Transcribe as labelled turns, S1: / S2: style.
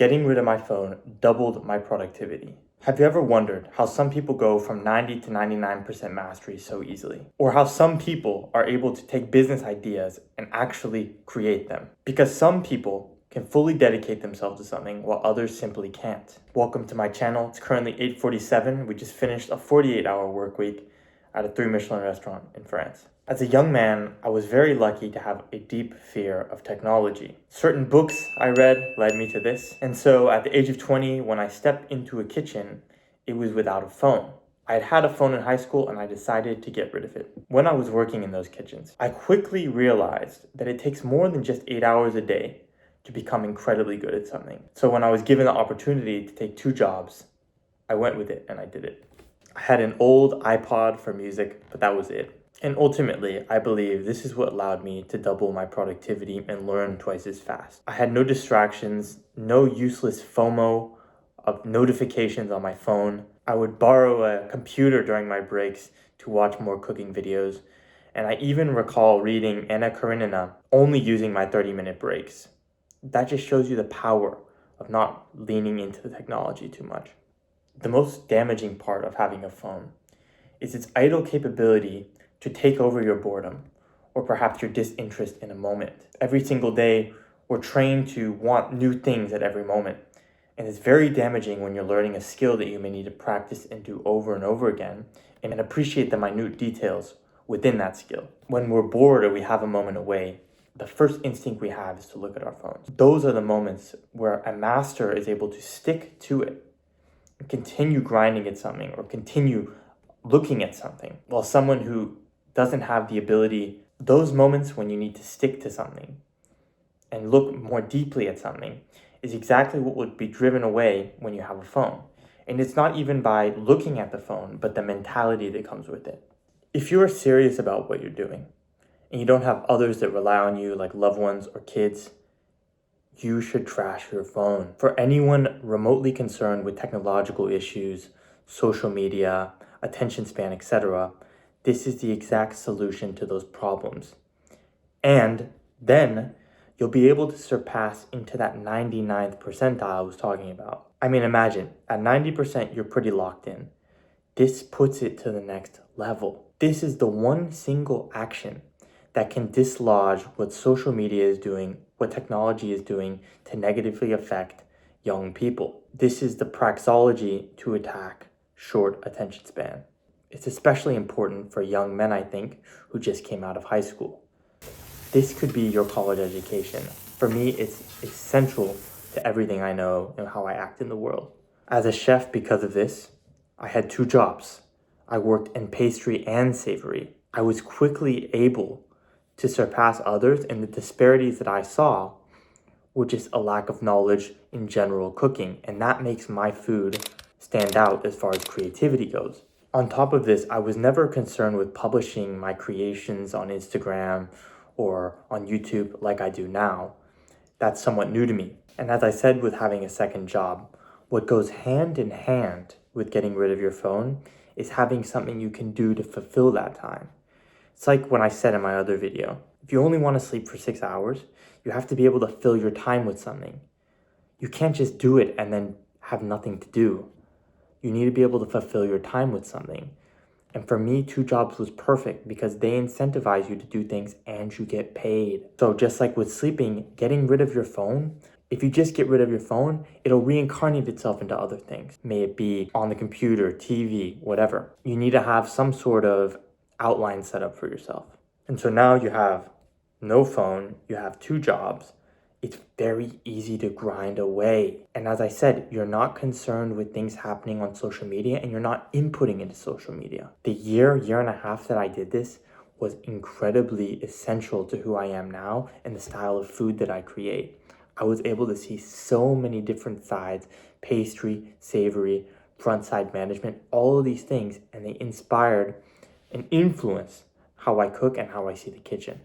S1: Getting rid of my phone doubled my productivity. Have you ever wondered how some people go from 90 to 99% mastery so easily? Or how some people are able to take business ideas and actually create them? Because some people can fully dedicate themselves to something while others simply can't. Welcome to my channel. It's currently 8:47. We just finished a 48-hour work week at a 3 Michelin restaurant in France. As a young man, I was very lucky to have a deep fear of technology. Certain books I read led me to this. And so at the age of 20, when I stepped into a kitchen, it was without a phone. I had had a phone in high school and I decided to get rid of it. When I was working in those kitchens, I quickly realized that it takes more than just 8 hours a day to become incredibly good at something. So when I was given the opportunity to take 2 jobs, I went with it and I did it. I had an old iPod for music, but that was it. And ultimately, I believe this is what allowed me to double my productivity and learn twice as fast. I had no distractions, no useless FOMO of notifications on my phone. I would borrow a computer during my breaks to watch more cooking videos. And I even recall reading Anna Karenina only using my 30-minute breaks. That just shows you the power of not leaning into the technology too much. The most damaging part of having a phone is its idle capability to take over your boredom or perhaps your disinterest in a moment. Every single day, we're trained to want new things at every moment. And it's very damaging when you're learning a skill that you may need to practice and do over and over again and appreciate the minute details within that skill. When we're bored or we have a moment away, the first instinct we have is to look at our phones. Those are the moments where a master is able to stick to it and continue grinding at something or continue looking at something, while someone who doesn't have the ability, those moments when you need to stick to something and look more deeply at something is exactly what would be driven away when you have a phone. And it's not even by looking at the phone, but the mentality that comes with it. If you are serious about what you're doing and you don't have others that rely on you like loved ones or kids, you should trash your phone. For anyone remotely concerned with technological issues, social media, attention span, etc., this is the exact solution to those problems. And then you'll be able to surpass into that 99th percentile I was talking about. I mean, imagine at 90%, you're pretty locked in. This puts it to the next level. This is the one single action that can dislodge what social media is doing, what technology is doing to negatively affect young people. This is the praxeology to attack short attention span. It's especially important for young men, I think, who just came out of high school. This could be your college education. For me, it's essential to everything I know and how I act in the world. As a chef, because of this, I had 2 jobs. I worked in pastry and savory. I was quickly able to surpass others, and the disparities that I saw were just a lack of knowledge in general cooking, and that makes my food stand out as far as creativity goes. On top of this, I was never concerned with publishing my creations on Instagram or on YouTube like I do now. That's somewhat new to me. And as I said with having a second job, what goes hand in hand with getting rid of your phone is having something you can do to fulfill that time. It's like when I said in my other video, if you only want to sleep for 6 hours, you have to be able to fill your time with something. You can't just do it and then have nothing to do. You need to be able to fulfill your time with something. And for me, 2 jobs was perfect because they incentivize you to do things and you get paid. So just like with sleeping, getting rid of your phone, if you just get rid of your phone, it'll reincarnate itself into other things. May it be on the computer, TV, whatever. You need to have some sort of outline set up for yourself. And so now you have no phone, you have 2 jobs. It's very easy to grind away. And as I said, you're not concerned with things happening on social media and you're not inputting into social media. The year and a half that I did this was incredibly essential to who I am now and the style of food that I create. I was able to see so many different sides, pastry, savory, front side management, all of these things, and they inspired and influenced how I cook and how I see the kitchen.